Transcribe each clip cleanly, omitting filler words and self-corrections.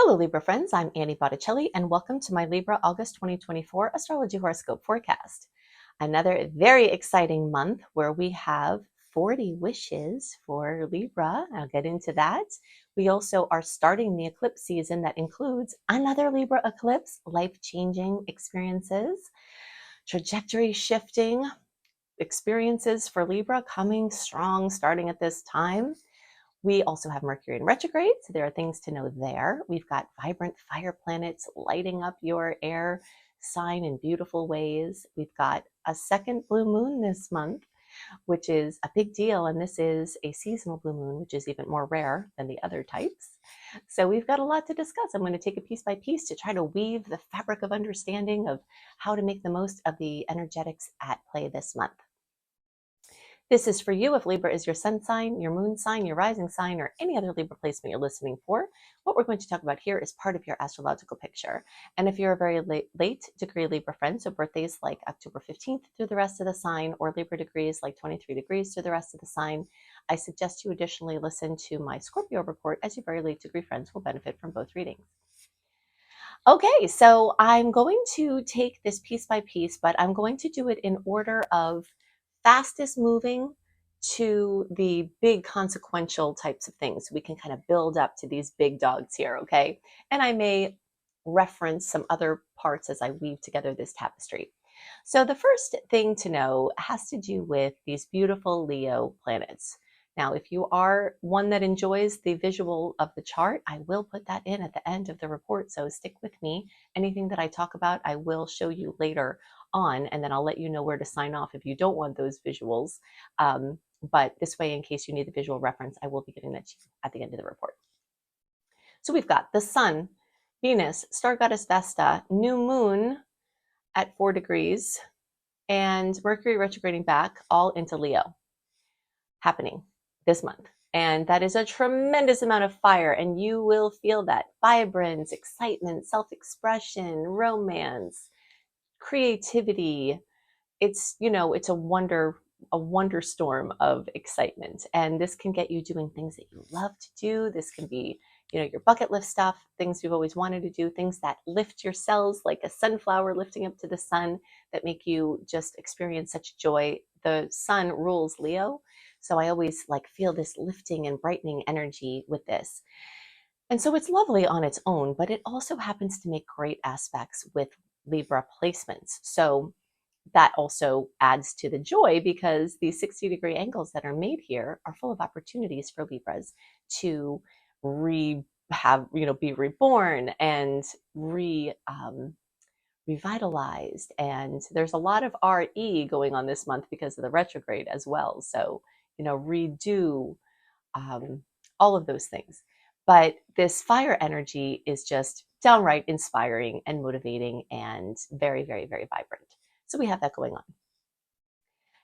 Hello, Libra friends. I'm Annie Botticelli, and welcome to my Libra August 2024 Astrology Horoscope Forecast. Another very exciting month where we have 40 wishes for Libra. I'll get into that. We also are starting the eclipse season that includes another Libra eclipse, life-changing experiences, trajectory shifting experiences for Libra coming strong starting at this time. We also have Mercury in retrograde, so there are things to know there. We've got vibrant fire planets lighting up your air sign in beautiful ways. We've got a second blue moon this month, which is a big deal, and this is a seasonal blue moon, which is even more rare than the other types. So we've got a lot to discuss. I'm going to take it piece by piece to try to weave the fabric of understanding of how to make the most of the energetics at play this month. This is for you if Libra is your sun sign, your moon sign, your rising sign, or any other Libra placement you're listening for. What we're going to talk about here is part of your astrological picture. And if you're a very late degree Libra friend, so birthdays like October 15th through the rest of the sign, or Libra degrees like 23 degrees through the rest of the sign, I suggest you additionally listen to my Scorpio report, as your very late degree friends will benefit from both readings. Okay, so I'm going to take this piece by piece, but I'm going to do it in order of fastest moving to the big consequential types of things. We can kind of build up to these big dogs here, okay? And I may reference some other parts as I weave together this tapestry. So the first thing to know has to do with these beautiful Leo planets. Now, if you are one that enjoys the visual of the chart, I will put that in at the end of the report, so stick with me. Anything that I talk about, I will show you later on, and then I'll let you know where to sign off if you don't want those visuals. But this way, in case you need the visual reference, I will be giving that to you at the end of the report. So we've got the Sun, Venus, star goddess Vesta, new moon at 4 degrees, and Mercury retrograding back all into Leo happening this month. And that is a tremendous amount of fire, and you will feel that vibrance, excitement, self-expression, romance, creativity. It's, it's a wonder storm of excitement, and this can get you doing things that you love to do. This can be, your bucket list stuff, things you've always wanted to do, things that lift your cells like a sunflower lifting up to the sun, that make you just experience such joy. The sun rules Leo, so I always feel this lifting and brightening energy with this. And so it's lovely on its own, but it also happens to make great aspects with Libra placements. So that also adds to the joy, because these 60-degree angles that are made here are full of opportunities for Libras to be reborn and revitalized. And there's a lot of RE going on this month because of the retrograde as well. So, redo all of those things. But this fire energy is just downright inspiring and motivating and very, very, very vibrant. So we have that going on.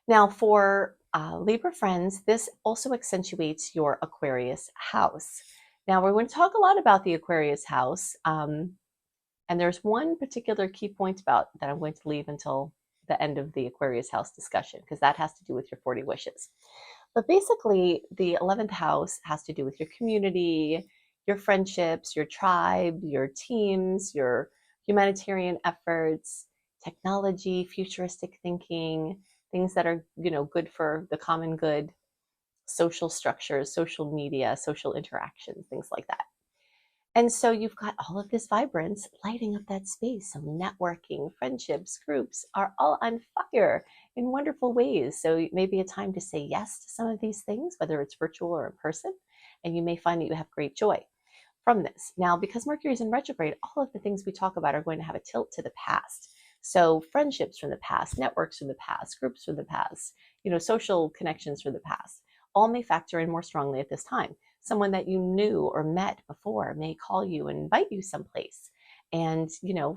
Now for Libra friends, this also accentuates your Aquarius house. Now we're going to talk a lot about the Aquarius house. And there's one particular key point about that I'm going to leave until the end of the Aquarius house discussion, because that has to do with your 40 wishes. But basically, the 11th house has to do with your community, your friendships, your tribe, your teams, your humanitarian efforts, technology, futuristic thinking, things that are, good for the common good, social structures, social media, social interactions, things like that. And so you've got all of this vibrance lighting up that space. So networking, friendships, groups are all on fire in wonderful ways. So it may be a time to say yes to some of these things, whether it's virtual or in person, and you may find that you have great joy from this. Now, because Mercury is in retrograde, all of the things we talk about are going to have a tilt to the past. So friendships from the past, networks from the past, groups from the past, social connections from the past, all may factor in more strongly at this time. Someone that you knew or met before may call you and invite you someplace. And,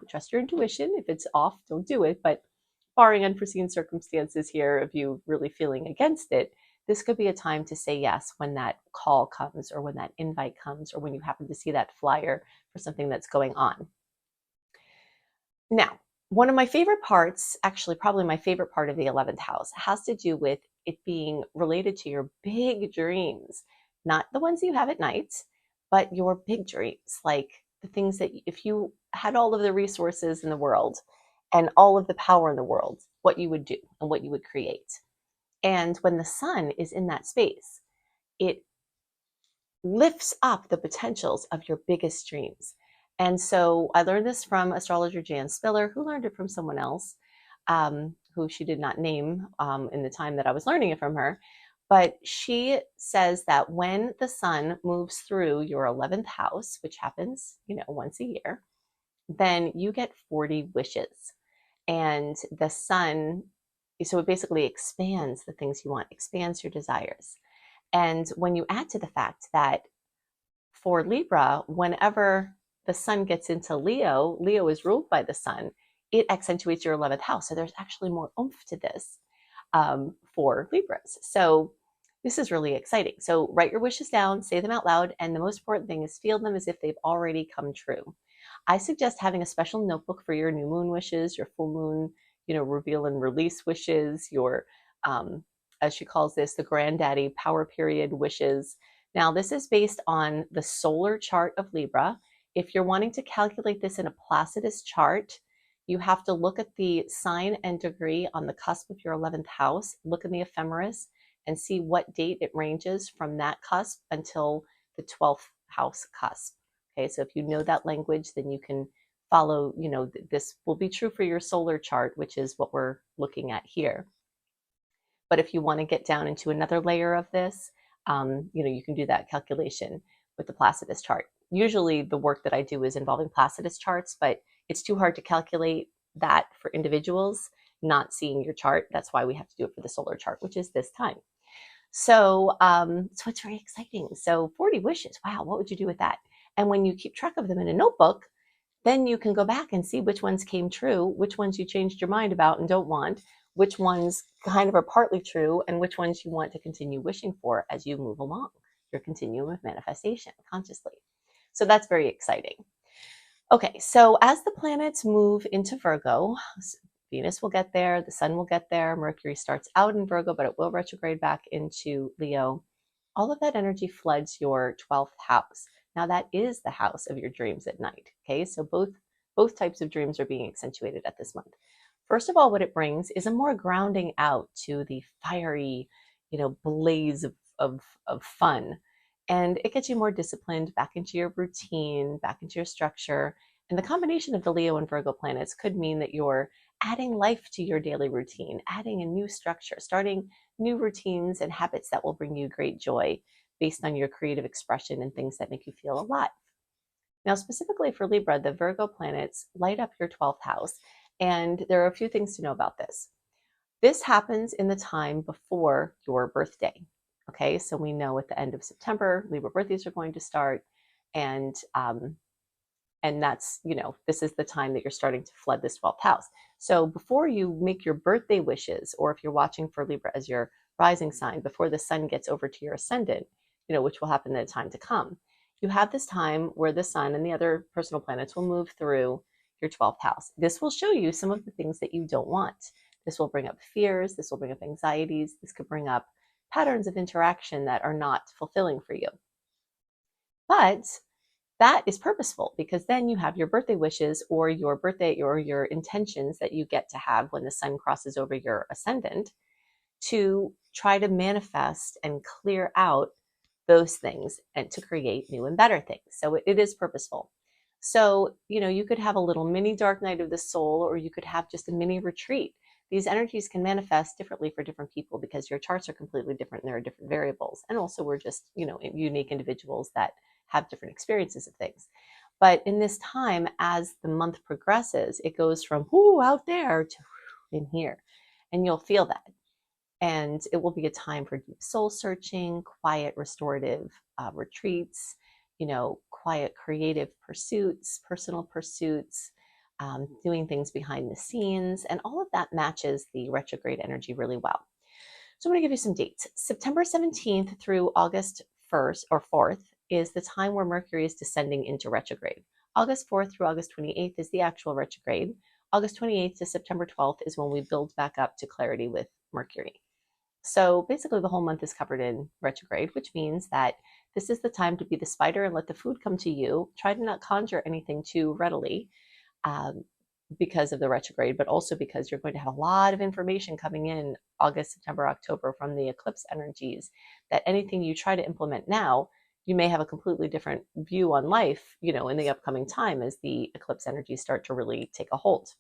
trust your intuition. If it's off, don't do it. But barring unforeseen circumstances here of you really feeling against it, this could be a time to say yes when that call comes, or when that invite comes, or when you happen to see that flyer for something that's going on. Now, one of my favorite parts, actually probably my favorite part of the 11th house, has to do with it being related to your big dreams. Not the ones you have at night, but your big dreams, like the things that if you had all of the resources in the world and all of the power in the world, what you would do and what you would create. And when the sun is in that space, it lifts up the potentials of your biggest dreams. And so I learned this from astrologer Jan Spiller, who learned it from someone else, who she did not name in the time that I was learning it from her. But she says that when the sun moves through your 11th house, which happens, once a year, then you get 40 wishes. And the sun, so it basically expands the things you want, expands your desires. And when you add to the fact that for Libra, whenever the sun gets into Leo, Leo is ruled by the sun, it accentuates your 11th house. So there's actually more oomph to this for Libras. So this is really exciting. So write your wishes down, say them out loud, and the most important thing is feel them as if they've already come true. I suggest having a special notebook for your new moon wishes, your full moon, reveal and release wishes, your, as she calls this, the Grandaddy Power Period wishes. Now, this is based on the solar chart of Libra. If you're wanting to calculate this in a Placidus chart, you have to look at the sign and degree on the cusp of your 11th house, look in the ephemeris, and see what date it ranges from that cusp until the 12th house cusp. Okay, so if you know that language, then you can follow, this will be true for your solar chart, which is what we're looking at here. But if you want to get down into another layer of this, you can do that calculation with the Placidus chart. Usually the work that I do is involving Placidus charts, but it's too hard to calculate that for individuals, not seeing your chart. That's why we have to do it for the solar chart, which is this time. So it's very exciting. So 40 wishes, wow, what would you do with that? And when you keep track of them in a notebook, then you can go back and see which ones came true, which ones you changed your mind about and don't want, which ones kind of are partly true, and which ones you want to continue wishing for as you move along your continuum of manifestation consciously. So that's very exciting. Okay, so as the planets move into Virgo, Venus will get there, the sun will get there, Mercury starts out in Virgo, but it will retrograde back into Leo. All of that energy floods your 12th house. Now that is the house of your dreams at night. Okay, so both types of dreams are being accentuated at this month. First of all, what it brings is a more grounding out to the fiery, blaze of fun. And it gets you more disciplined, back into your routine, back into your structure. And the combination of the Leo and Virgo planets could mean that you're adding life to your daily routine, adding a new structure, starting new routines and habits that will bring you great joy based on your creative expression and things that make you feel alive. Now, specifically for Libra, the Virgo planets light up your 12th house. And there are a few things to know about this. This happens in the time before your birthday. Okay, so we know at the end of September, Libra birthdays are going to start. And that's, this is the time that you're starting to flood this 12th house. So before you make your birthday wishes, or if you're watching for Libra as your rising sign, before the sun gets over to your ascendant, which will happen in the time to come, you have this time where the sun and the other personal planets will move through your 12th house. This will show you some of the things that you don't want. This will bring up fears. This will bring up anxieties. This could bring up patterns of interaction that are not fulfilling for you. But that is purposeful, because then you have your birthday wishes or your birthday or your intentions that you get to have when the sun crosses over your ascendant to try to manifest and clear out those things and to create new and better things. So it is purposeful. So, you could have a little mini dark night of the soul, or you could have just a mini retreat. These energies can manifest differently for different people because your charts are completely different and there are different variables. And also we're just, unique individuals that have different experiences of things. But in this time, as the month progresses, it goes from out there to in here. And you'll feel that. And it will be a time for deep soul searching, quiet restorative retreats, quiet creative pursuits, personal pursuits, doing things behind the scenes. And all of that matches the retrograde energy really well. So I'm going to give you some dates. September 17th through August 1st or 4th is the time where Mercury is descending into retrograde. August 4th through August 28th is the actual retrograde. August 28th to September 12th is when we build back up to clarity with Mercury. So basically the whole month is covered in retrograde, which means that this is the time to be the spider and let the food come to you. Try to not conjure anything too readily, um, because of the retrograde, but also because you're going to have a lot of information coming in August, September, October from the eclipse energies, that anything you try to implement now, you may have a completely different view on life, in the upcoming time as the eclipse energies start to really take a hold.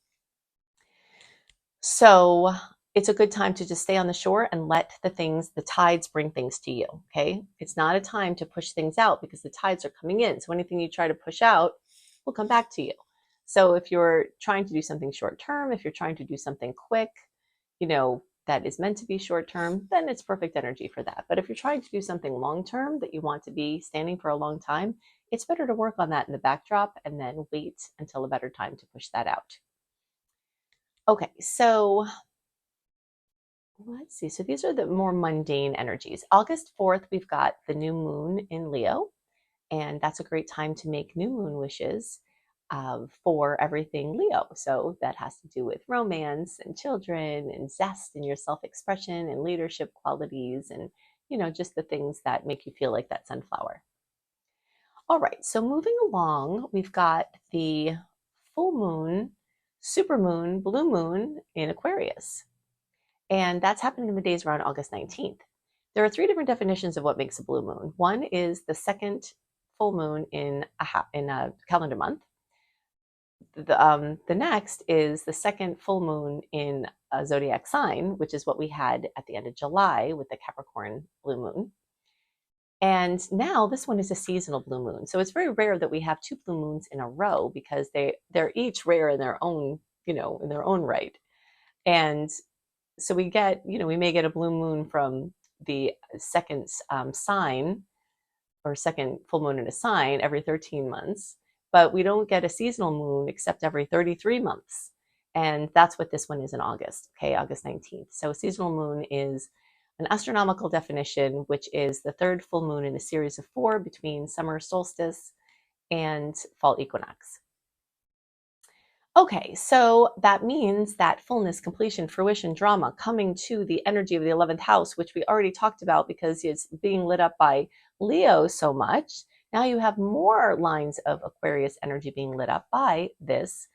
So it's a good time to just stay on the shore and let the tides bring things to you. Okay. It's not a time to push things out because the tides are coming in. So anything you try to push out will come back to you. So if you're trying to do something short term, if you're trying to do something quick, that is meant to be short term, then it's perfect energy for that. But if you're trying to do something long term that you want to be standing for a long time, it's better to work on that in the backdrop and then wait until a better time to push that out. Okay, so let's see. So these are the more mundane energies. August 4th, we've got the new moon in Leo, and that's a great time to make new moon wishes for everything Leo. So that has to do with romance and children and zest and your self-expression and leadership qualities and, just the things that make you feel like that sunflower. All right, so moving along, we've got the full moon, super moon, blue moon in Aquarius. And that's happening in the days around August 19th. There are 3 different definitions of what makes a blue moon. One is the second full moon in a calendar month. The next is the second full moon in a zodiac sign, which is what we had at the end of July with the Capricorn blue moon. And now this one is a seasonal blue moon. So it's very rare that we have 2 blue moons in a row because they're each rare in their own, in their own right. And so we may get a blue moon from the second sign or second full moon in a sign every 13 months, but we don't get a seasonal moon except every 33 months. And that's what this one is in August, okay, August 19th. So seasonal moon is an astronomical definition, which is the third full moon in a series of 4 between summer solstice and fall equinox. Okay, so that means that fullness, completion, fruition, drama coming to the energy of the 11th house, which we already talked about because it's being lit up by Leo so much. Now you have more lines of Aquarius energy being lit up by this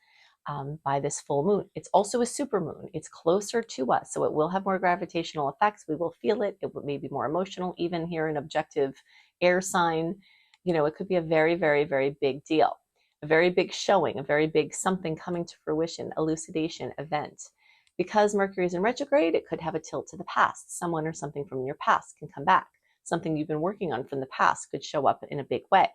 full moon. It's also a super moon. It's closer to us, so it will have more gravitational effects. We will feel it. It may be more emotional, even here in objective air sign. It could be a very, very, very big deal. A very big showing, a very big something coming to fruition, elucidation, event. Because Mercury is in retrograde, it could have a tilt to the past. Someone or something from your past can come back. Something you've been working on from the past could show up in a big way.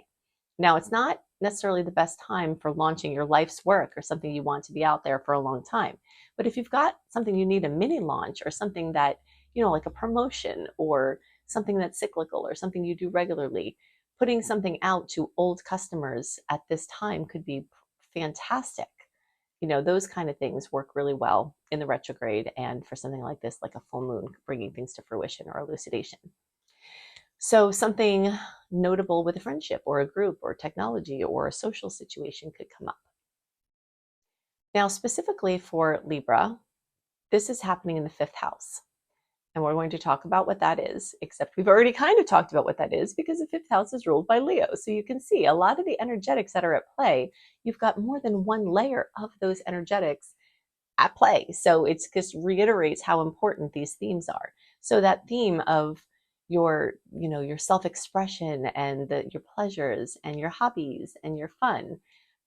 Now, it's not necessarily the best time for launching your life's work or something you want to be out there for a long time. But if you've got something you need a mini launch or something that, like a promotion or something that's cyclical or something you do regularly, putting something out to old customers at this time could be fantastic. Those kind of things work really well in the retrograde and for something like this, like a full moon, bringing things to fruition or elucidation. So something notable with a friendship or a group or technology or a social situation could come up. Now, specifically for Libra, this is happening in the 5th house. And we're going to talk about what that is, except we've already kind of talked about what that is because the 5th house is ruled by Leo. So you can see a lot of the energetics that are at play, you've got more than one layer of those energetics at play. So it just reiterates how important these themes are. So that theme of your self-expression and your pleasures and your hobbies and your fun,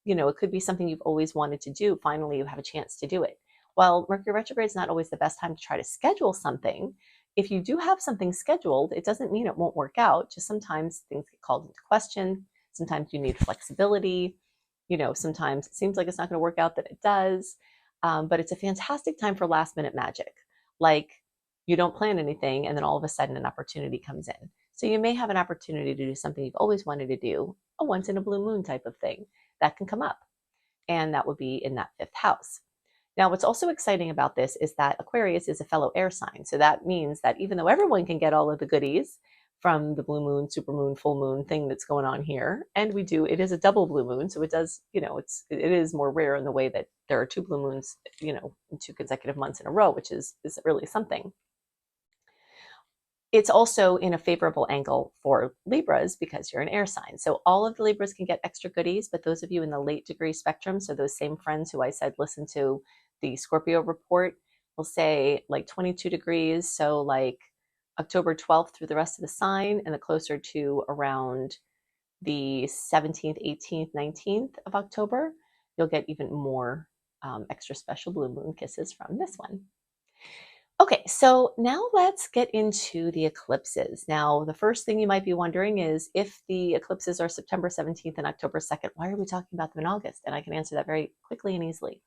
it could be something you've always wanted to do. Finally, you have a chance to do it. While Mercury retrograde is not always the best time to try to schedule something, if you do have something scheduled, it doesn't mean it won't work out. Just sometimes things get called into question. Sometimes you need flexibility. Sometimes it seems like it's not going to work out, that it does. But it's a fantastic time for last minute magic. Like you don't plan anything and then all of a sudden an opportunity comes in. So you may have an opportunity to do something you've always wanted to do, a once in a blue moon type of thing that can come up. And that would be in that 5th house. Now, what's also exciting about this is that Aquarius is a fellow air sign. So that means that even though everyone can get all of the goodies from the blue moon, super moon, full moon thing that's going on here, and it is a double blue moon. So it does, it is more rare in the way that there are 2 blue moons, in 2 consecutive months in a row, which is really something. it's also in a favorable angle for Libras because you're an air sign. So all of the Libras can get extra goodies, but those of you in the late degree spectrum, so those same friends who I said listen to the Scorpio report, will say like 22 degrees. So like October 12th through the rest of the sign, and the closer to around the 17th, 18th, 19th of October, you'll get even more extra special blue moon kisses from this one. Okay, so now let's get into the eclipses. Now, the first thing you might be wondering is if the eclipses are September 17th and October 2nd, why are we talking about them in August? And I can answer that very quickly and easily.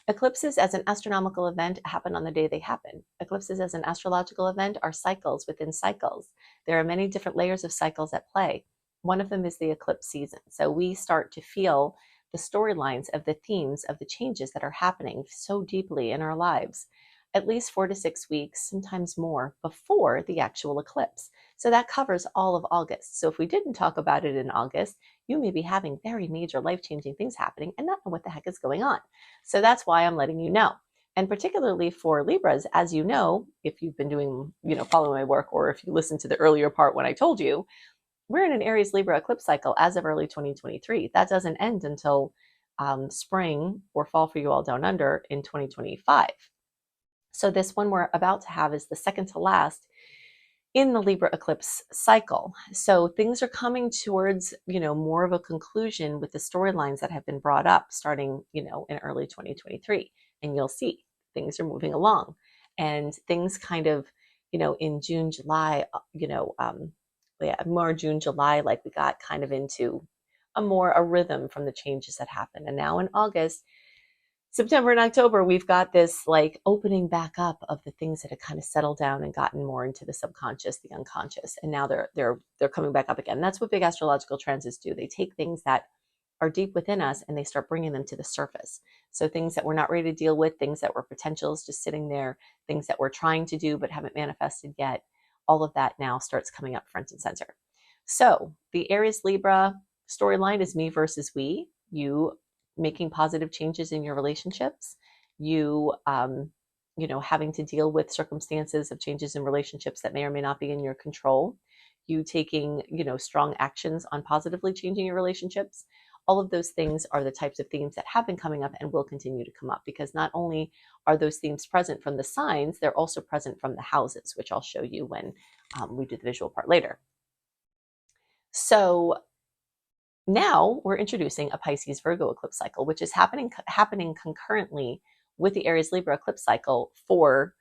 Eclipses as an astronomical event happen on the day they happen. Eclipses as an astrological event are cycles within cycles. There are many different layers of cycles at play. One of them is the eclipse season. So we start to feel the storylines of the themes of the changes that are happening so deeply in our lives at least 4 to 6 weeks, sometimes more, before the actual eclipse. So that covers all of August. So if we didn't talk about it in August, you may be having very major life-changing things happening and not know what the heck is going on. So that's why I'm letting you know. And particularly for Libras, as you know, if you've been doing, following my work, or if you listened to the earlier part when I told you, we're in an Aries Libra eclipse cycle as of early 2023. That doesn't end until spring or fall for you all down under in 2025. So this one we're about to have is the second to last in the Libra eclipse cycle. So things are coming towards, more of a conclusion with the storylines that have been brought up starting, in early 2023. And you'll see things are moving along, and things kind of, in June, July, more June, July, like we got kind of into a rhythm from the changes that happened. And now in August, September and October, we've got this like opening back up of the things that had kind of settled down and gotten more into the subconscious, the unconscious, and now they're coming back up again. That's what big astrological transits do. They take things that are deep within us and they start bringing them to the surface. So things that we're not ready to deal with, things that were potentials just sitting there, things that we're trying to do but haven't manifested yet, all of that now starts coming up front and center. So the Aries Libra storyline is me versus we. You making positive changes in your relationships, you having to deal with circumstances of changes in relationships that may or may not be in your control, you taking strong actions on positively changing your relationships. All of those things are the types of themes that have been coming up and will continue to come up, because not only are those themes present from the signs, they're also present from the houses, which I'll show you when we do the visual part later. So now we're introducing a Pisces Virgo eclipse cycle, which is happening concurrently with the Aries Libra eclipse cycle for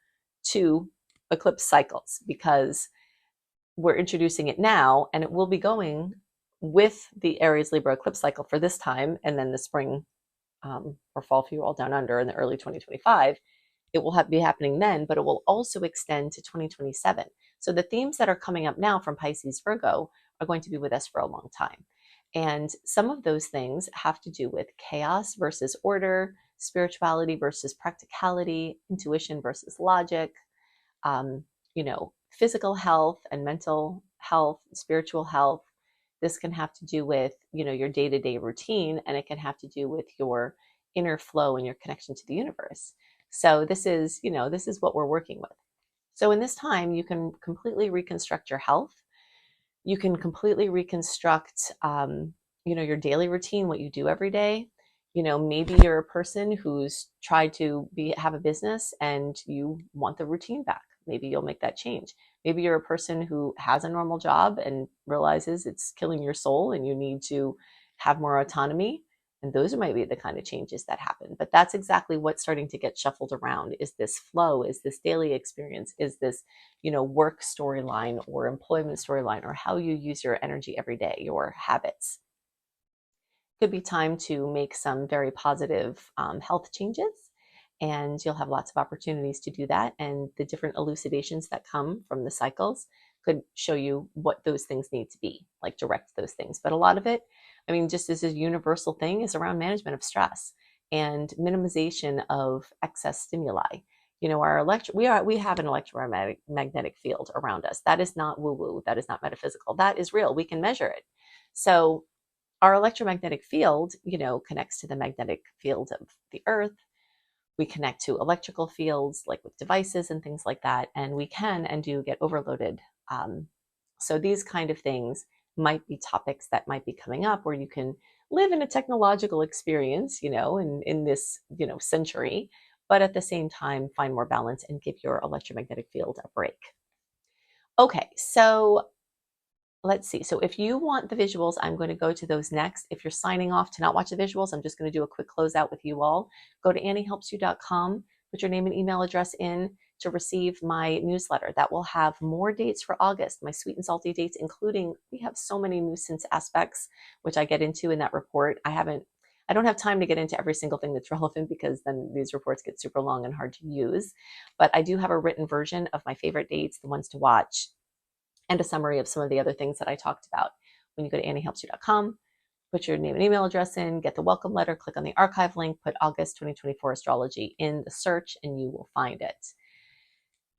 2 eclipse cycles, because we're introducing it now and it will be going with the Aries Libra eclipse cycle for this time, and then the spring or fall for you all down under in the early 2025. It will be happening then, but it will also extend to 2027. So the themes that are coming up now from Pisces Virgo are going to be with us for a long time. And some of those things have to do with chaos versus order, spirituality versus practicality, intuition versus logic, physical health and mental health, spiritual health. This can have to do with, your day-to-day routine, and it can have to do with your inner flow and your connection to the universe. So this is what we're working with. So in this time, you can completely reconstruct your health. You can completely reconstruct, your daily routine, what you do every day. Maybe you're a person who's tried to have a business and you want the routine back. Maybe you'll make that change. Maybe you're a person who has a normal job and realizes it's killing your soul and you need to have more autonomy. And those might be the kind of changes that happen. But that's exactly what's starting to get shuffled around, is this flow, is this daily experience, is this, work storyline or employment storyline, or how you use your energy every day, your habits. Could be time to make some very positive health changes, and you'll have lots of opportunities to do that. And the different elucidations that come from the cycles could show you what those things need to be, like direct those things. But a lot of it, just as a universal thing, is around management of stress and minimization of excess stimuli. We have an electromagnetic field around us. That is not woo-woo. That is not metaphysical. That is real. We can measure it. So our electromagnetic field, connects to the magnetic field of the earth. We connect to electrical fields, like with devices and things like that. And we can and do get overloaded So these kind of things might be topics that might be coming up where you can live in a technological experience, in this, century, but at the same time find more balance and give your electromagnetic field a break. Okay, so let's see. So if you want the visuals, I'm going to go to those next. If you're signing off to not watch the visuals, I'm just going to do a quick closeout with you all. Go to anniehelpsyou.com, put your name and email address in to receive my newsletter. That will have more dates for August, my sweet and salty dates, including we have so many nuisance aspects, which I get into in that report. I don't have time to get into every single thing that's relevant because then these reports get super long and hard to use. But I do have a written version of my favorite dates, the ones to watch, and a summary of some of the other things that I talked about. When you go to anniehelpsyou.com, put your name and email address in, get the welcome letter, click on the archive link, put August 2024 astrology in the search, and you will find it.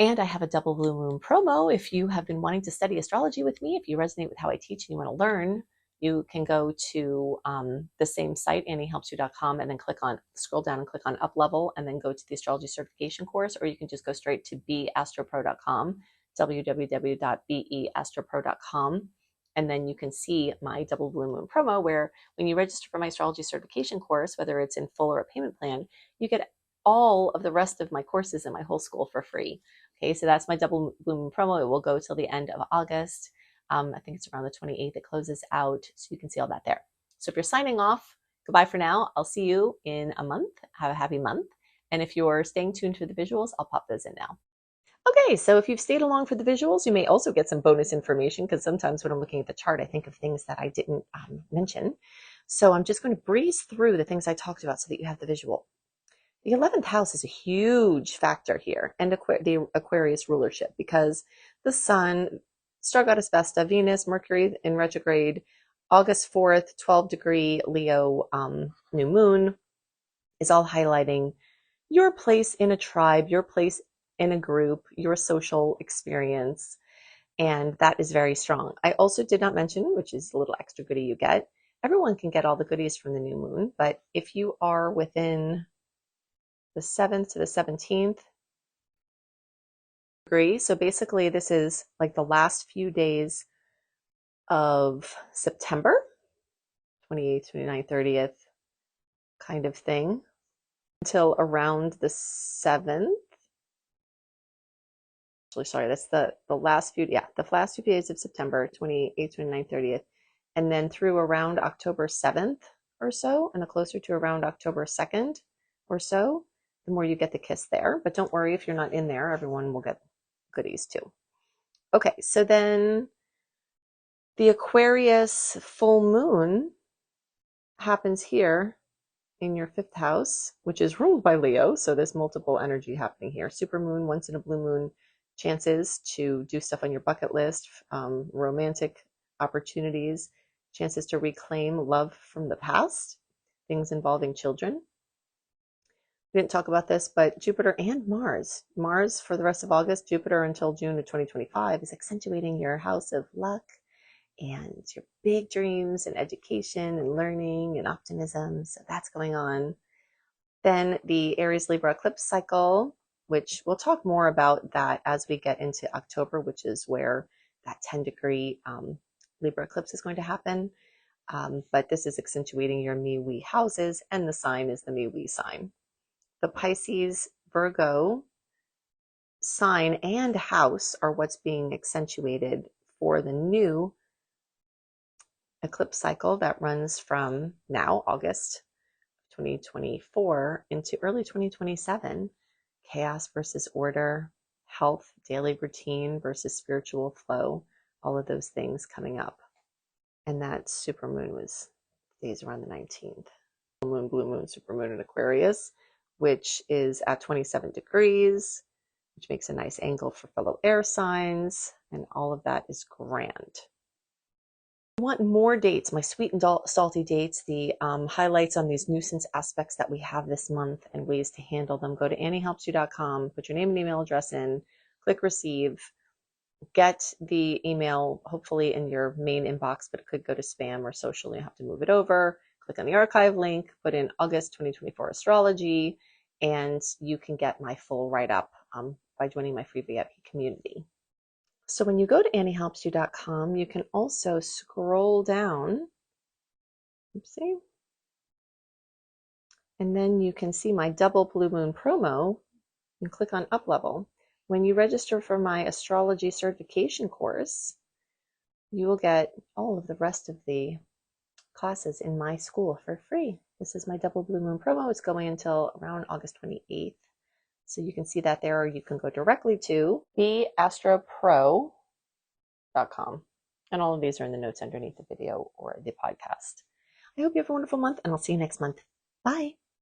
And I have a double blue moon promo. If you have been wanting to study astrology with me, if you resonate with how I teach and you want to learn, you can go to the same site, anniehelpsyou.com, and then scroll down and click on up level, and then go to the Astrology Certification Course, or you can just go straight to beastropro.com, www.beastropro.com. And then you can see my double blue moon promo, where when you register for my Astrology Certification Course, whether it's in full or a payment plan, you get all of the rest of my courses in my whole school for free. Okay, so that's my double blue moon promo. It will go till the end of August. I think it's around the 28th it closes out, so you can see all that there. So if you're signing off, goodbye for now. I'll see you in a month. Have a happy month. And if you're staying tuned for the visuals, I'll pop those in now. Okay, so if you've stayed along for the visuals, you may also get some bonus information, because sometimes when I'm looking at the chart, I think of things that I didn't mention. So I'm just going to breeze through the things I talked about so that you have the visual. The 11th house is a huge factor here, and the Aquarius rulership, because the sun, star goddess Vesta, Venus, Mercury in retrograde, August 4th, 12-degree Leo new moon is all highlighting your place in a tribe, your place in a group, your social experience, and that is very strong. I also did not mention, which is a little extra goodie you get, everyone can get all the goodies from the new moon, but if you are within the 7th to the 17th degree. So basically this is like the last few days of September, 28th, 29th, 30th kind of thing, until around the 7th. Actually, sorry, that's the last few days of September, 28th, 29th, 30th, and then through around October 7th or so, and the closer to around October 2nd or so, the more you get the kiss there. But don't worry if you're not in there, everyone will get goodies too. Okay, so then the Aquarius full moon happens here in your 5th house, which is ruled by Leo. So there's multiple energy happening here. Super moon, once in a blue moon, chances to do stuff on your bucket list, romantic opportunities, chances to reclaim love from the past, things involving children. We didn't talk about this, but Jupiter and Mars for the rest of August, Jupiter until June of 2025 is accentuating your house of luck and your big dreams and education and learning and optimism. So that's going on. Then the Aries Libra eclipse cycle, which we'll talk more about that as we get into October, which is where that 10-degree Libra eclipse is going to happen. But this is accentuating your me-we houses, and the sign is the me-we sign. The Pisces Virgo sign and house are what's being accentuated for the new eclipse cycle that runs from now, August 2024, into early 2027. Chaos versus order, health, daily routine versus spiritual flow, all of those things coming up. And that supermoon was days around the 19th. Blue moon, supermoon in Aquarius, which is at 27 degrees, which makes a nice angle for fellow air signs, and all of that is grand. I want more dates, my sweet and salty dates, the highlights on these nuisance aspects that we have this month and ways to handle them. Go to anniehelpsyou.com, put your name and email address in, click receive, get the email hopefully in your main inbox, but it could go to spam or social. You have to move it over. Click on the archive link, put in August 2024 astrology, and you can get my full write-up by joining my free VIP community. So when you go to anniehelpsyou.com, you can also scroll down, oopsie, and then you can see my double blue moon promo and click on up level. When you register for my astrology certification course, you will get all of the rest of the classes in my school for free. This is my double blue moon promo. It's going until around August 28th. So you can see that there, or you can go directly to beastropro.com. And all of these are in the notes underneath the video or the podcast. I hope you have a wonderful month, and I'll see you next month. Bye.